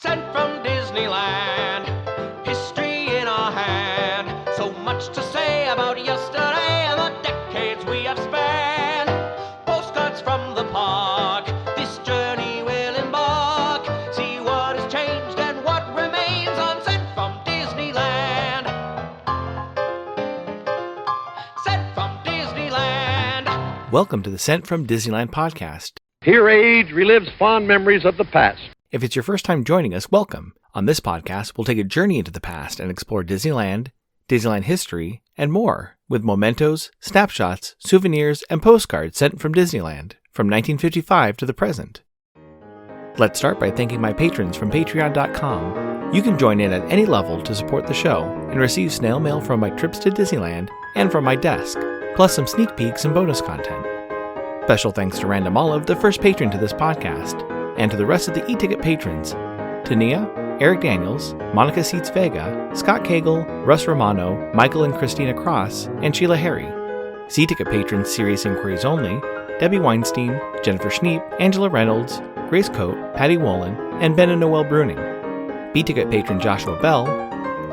Sent from Disneyland, history in our hand. So much to say about yesterday and the decades we have spanned. Postcards from the park, this journey will embark. See what has changed and what remains on Sent from Disneyland. Sent from Disneyland. Welcome to the Sent from Disneyland podcast. Here age relives fond memories of the past. If it's your first time joining us, welcome. On this podcast, we'll take a journey into the past and explore Disneyland, Disneyland history, and more, with mementos, snapshots, souvenirs, and postcards sent from Disneyland, from 1955 to the present. Let's start by thanking my patrons from patreon.com. You can join in at any level to support the show and receive snail mail from my trips to Disneyland and from my desk, plus some sneak peeks and bonus content. Special thanks to Random Olive, the first patron to this podcast, and to the rest of the e-ticket patrons, to Nia, Eric Daniels, Monica Seitz Vega, Scott Cagle, Russ Romano, Michael and Christina Cross, and Sheila Harry. C-ticket patrons Serious Inquiries Only, Debbie Weinstein, Jennifer Schneep, Angela Reynolds, Grace Coate, Patty Wolin, and Ben and Noel Bruning. B-ticket patron Joshua Bell,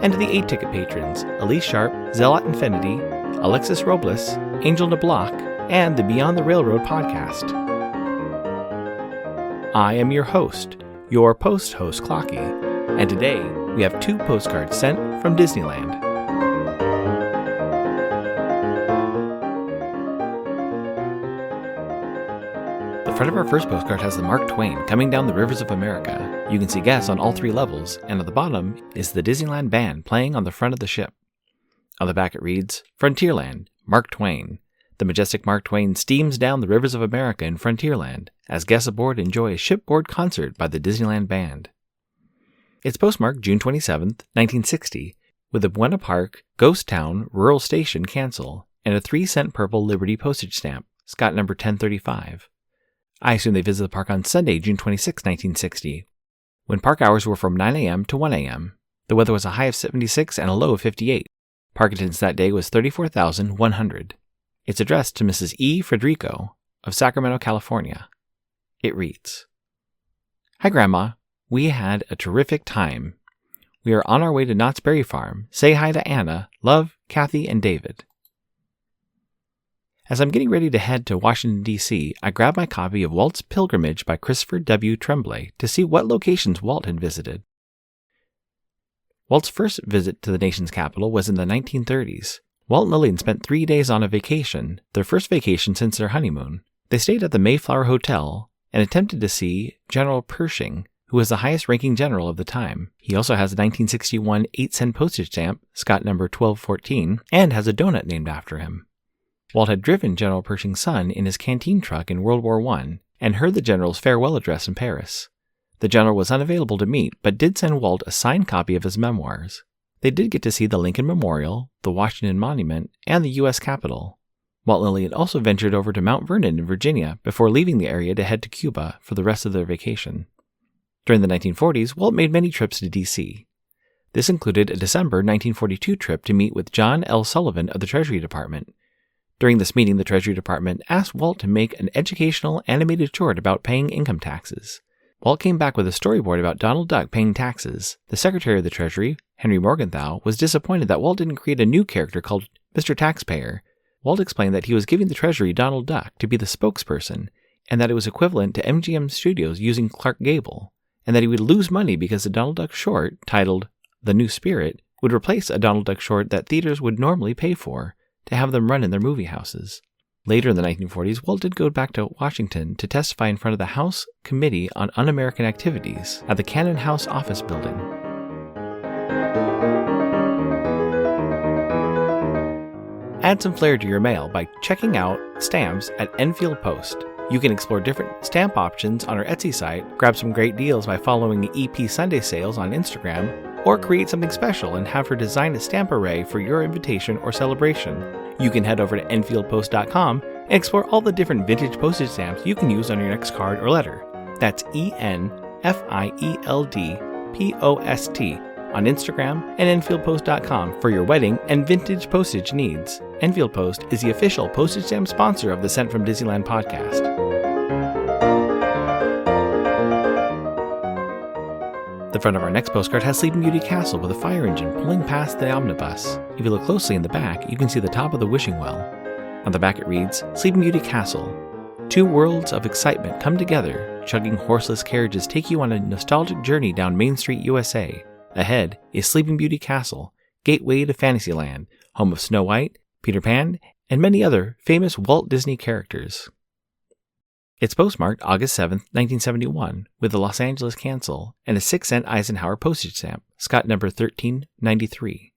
and to the A-ticket patrons Elise Sharp, Zealot Infinity, Alexis Robles, Angel DeBlock, and the Beyond the Railroad podcast. I am your host, your post-host Clocky, and today we have 2 postcards sent from Disneyland. The front of our first postcard has the Mark Twain coming down the rivers of America. You can see guests on all 3 levels, and at the bottom is the Disneyland band playing on the front of the ship. On the back it reads, Frontierland, Mark Twain. The majestic Mark Twain steams down the rivers of America in Frontierland as guests aboard enjoy a shipboard concert by the Disneyland Band. It's postmarked June 27, 1960, with the Buena Park, Ghost Town, Rural Station cancel, and a 3-cent purple Liberty postage stamp, Scott number 1035. I assume they visited the park on Sunday, June 26, 1960, when park hours were from 9 a.m. to 1 a.m. The weather was a high of 76 and a low of 58. Park attendance that day was 34,100. It's addressed to Mrs. E. Frederico of Sacramento, California. It reads, Hi, Grandma. We had a terrific time. We are on our way to Knott's Berry Farm. Say hi to Anna. Love, Kathy, and David. As I'm getting ready to head to Washington, D.C., I grab my copy of Walt's Pilgrimage by Christopher W. Tremblay to see what locations Walt had visited. Walt's first visit to the nation's capital was in the 1930s. Walt and Lillian spent 3 days on a vacation, their first vacation since their honeymoon. They stayed at the Mayflower Hotel and attempted to see General Pershing, who was the highest-ranking general of the time. He also has a 1961 8-cent postage stamp, Scott number 1214, and has a donut named after him. Walt had driven General Pershing's son in his canteen truck in World War I and heard the general's farewell address in Paris. The general was unavailable to meet, but did send Walt a signed copy of his memoirs. They did get to see the Lincoln Memorial, the Washington Monument, and the U.S. Capitol. Walt and Lillian also ventured over to Mount Vernon in Virginia before leaving the area to head to Cuba for the rest of their vacation. During the 1940s, Walt made many trips to D.C. This included a December 1942 trip to meet with John L. Sullivan of the Treasury Department. During this meeting, the Treasury Department asked Walt to make an educational animated short about paying income taxes. Walt came back with a storyboard about Donald Duck paying taxes. The Secretary of the Treasury, Henry Morgenthau, was disappointed that Walt didn't create a new character called Mr. Taxpayer. Walt explained that he was giving the Treasury Donald Duck to be the spokesperson, and that it was equivalent to MGM Studios using Clark Gable, and that he would lose money because the Donald Duck short, titled The New Spirit, would replace a Donald Duck short that theaters would normally pay for to have them run in their movie houses. Later in the 1940s, Walt did go back to Washington to testify in front of the House Committee on Un-American Activities at the Cannon House Office Building. Add some flair to your mail by checking out stamps at Enfield Post. You can explore different stamp options on our Etsy site, grab some great deals by following EP Sunday Sales on Instagram, or create something special and have her design a stamp array for your invitation or celebration. You can head over to EnfieldPost.com and explore all the different vintage postage stamps you can use on your next card or letter. That's ENFIELDPOST on Instagram and EnfieldPost.com for your wedding and vintage postage needs. Enfield Post is the official postage stamp sponsor of the Sent from Disneyland podcast. The front of our next postcard has Sleeping Beauty Castle with a fire engine pulling past the omnibus. If you look closely in the back, you can see the top of the wishing well. On the back it reads, Sleeping Beauty Castle. Two worlds of excitement come together. Chugging horseless carriages take you on a nostalgic journey down Main Street, USA. Ahead is Sleeping Beauty Castle, gateway to Fantasyland, home of Snow White, Peter Pan, and many other famous Walt Disney characters. It's postmarked August 7, 1971, with the Los Angeles Cancel and a 6-cent Eisenhower postage stamp, Scott number 1393.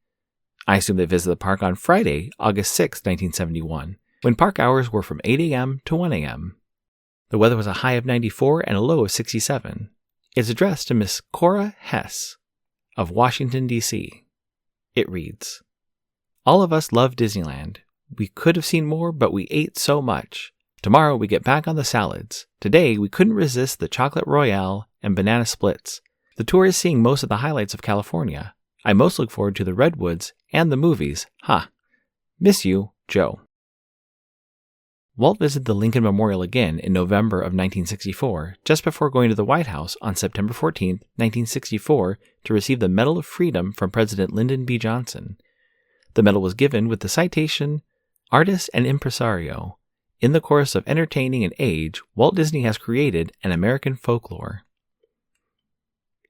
I assume they visited the park on Friday, August 6, 1971, when park hours were from 8 a.m. to 1 a.m. The weather was a high of 94 and a low of 67. It's addressed to Miss Cora Hess of Washington, D.C. It reads, All of us love Disneyland. We could have seen more, but we ate so much. Tomorrow we get back on the salads. Today we couldn't resist the chocolate royale and banana splits. The tour is seeing most of the highlights of California. I most look forward to the redwoods and the movies. Ha! Miss you, Joe. Walt visited the Lincoln Memorial again in November of 1964, just before going to the White House on September 14, 1964, to receive the Medal of Freedom from President Lyndon B. Johnson. The medal was given with the citation, Artist and Impresario. In the course of entertaining an age, Walt Disney has created an American folklore.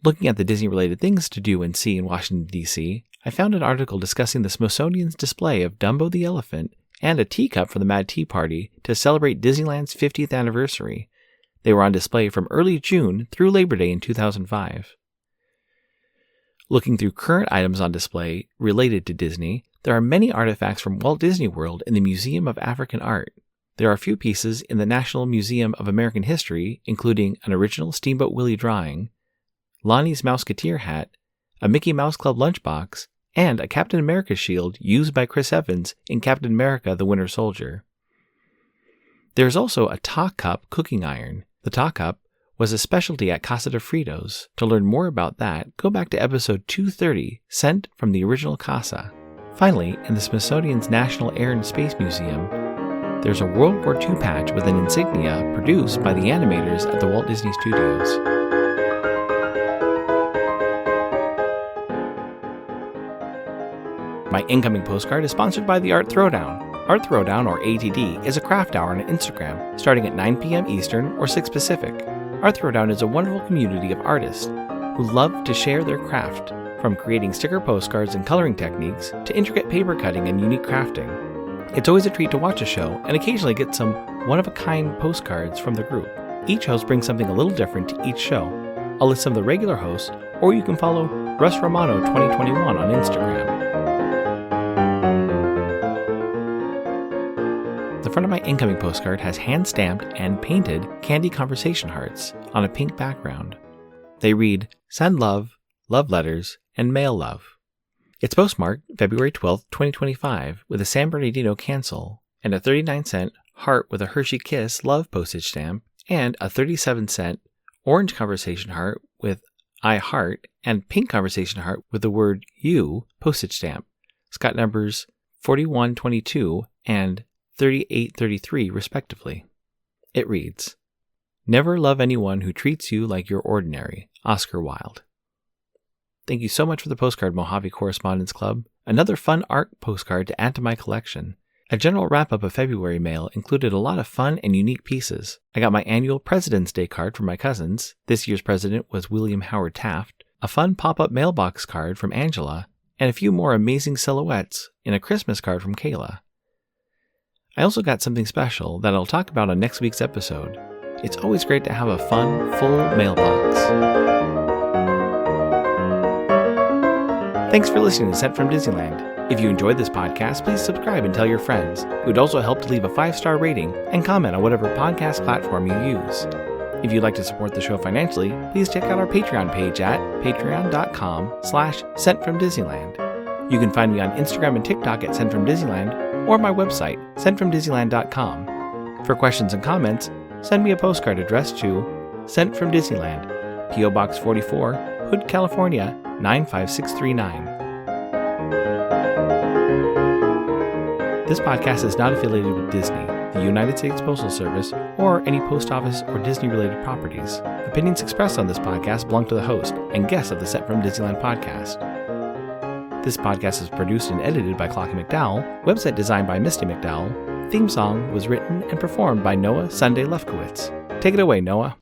Looking at the Disney-related things to do and see in Washington, D.C., I found an article discussing the Smithsonian's display of Dumbo the elephant and a teacup for the Mad Tea Party to celebrate Disneyland's 50th anniversary. They were on display from early June through Labor Day in 2005. Looking through current items on display related to Disney, there are many artifacts from Walt Disney World in the Museum of African Art. There are a few pieces in the National Museum of American History, including an original Steamboat Willie drawing, Lonnie's Mouseketeer hat, a Mickey Mouse Club lunchbox, and a Captain America shield used by Chris Evans in Captain America the Winter Soldier. There is also a Ta Cup cooking iron. The Ta Cup was a specialty at Casa de Fritos. To learn more about that, go back to episode 230, Sent from the Original Casa. Finally, in the Smithsonian's National Air and Space Museum, there's a World War II patch with an insignia produced by the animators at the Walt Disney Studios. My incoming postcard is sponsored by the Art Throwdown. Art Throwdown, or ATD, is a craft hour on Instagram, starting at 9 p.m. Eastern or 6 Pacific. Art Throwdown is a wonderful community of artists who love to share their craft, from creating sticker postcards and coloring techniques to intricate paper cutting and unique crafting. It's always a treat to watch a show and occasionally get some one-of-a-kind postcards from the group. Each host brings something a little different to each show. I'll list some of the regular hosts, or you can follow Russ Romano 2021 on Instagram. The front of my incoming postcard has hand-stamped and painted candy conversation hearts on a pink background. They read, Send love, love letters, and mail love. It's postmarked February 12, 2025, with a San Bernardino cancel and a 39-cent heart with a Hershey Kiss love postage stamp, and a 37-cent orange conversation heart with I heart and pink conversation heart with the word you postage stamp, Scott numbers 4122 and 3833 respectively. It reads, Never love anyone who treats you like you're ordinary, Oscar Wilde. Thank you so much for the postcard, Mojave Correspondence Club. Another fun art postcard to add to my collection. A general wrap-up of February mail included a lot of fun and unique pieces. I got my annual President's Day card from my cousins. This year's president was William Howard Taft. A fun pop-up mailbox card from Angela. And a few more amazing silhouettes in a Christmas card from Kayla. I also got something special that I'll talk about on next week's episode. It's always great to have a fun, full mailbox. Thanks for listening to Sent from Disneyland. If you enjoyed this podcast, please subscribe and tell your friends. It would also help to leave a 5-star rating and comment on whatever podcast platform you use. If you'd like to support the show financially, please check out our Patreon page at patreon.com/sentfromdisneyland. You can find me on Instagram and TikTok at Sent from Disneyland or my website, sentfromdisneyland.com. For questions and comments, send me a postcard addressed to Sent from Disneyland, P.O. Box 44, Hood, California, 95639. This podcast is not affiliated with Disney. the United States Postal Service, or any post office or Disney-related properties. Opinions expressed on this podcast belong to the host and guests of the Set from Disneyland podcast. This podcast is produced and edited by Clocky McDowell, website designed by Misty McDowell, theme song was written and performed by Noah Sunday Lefkowitz. Take it away, Noah.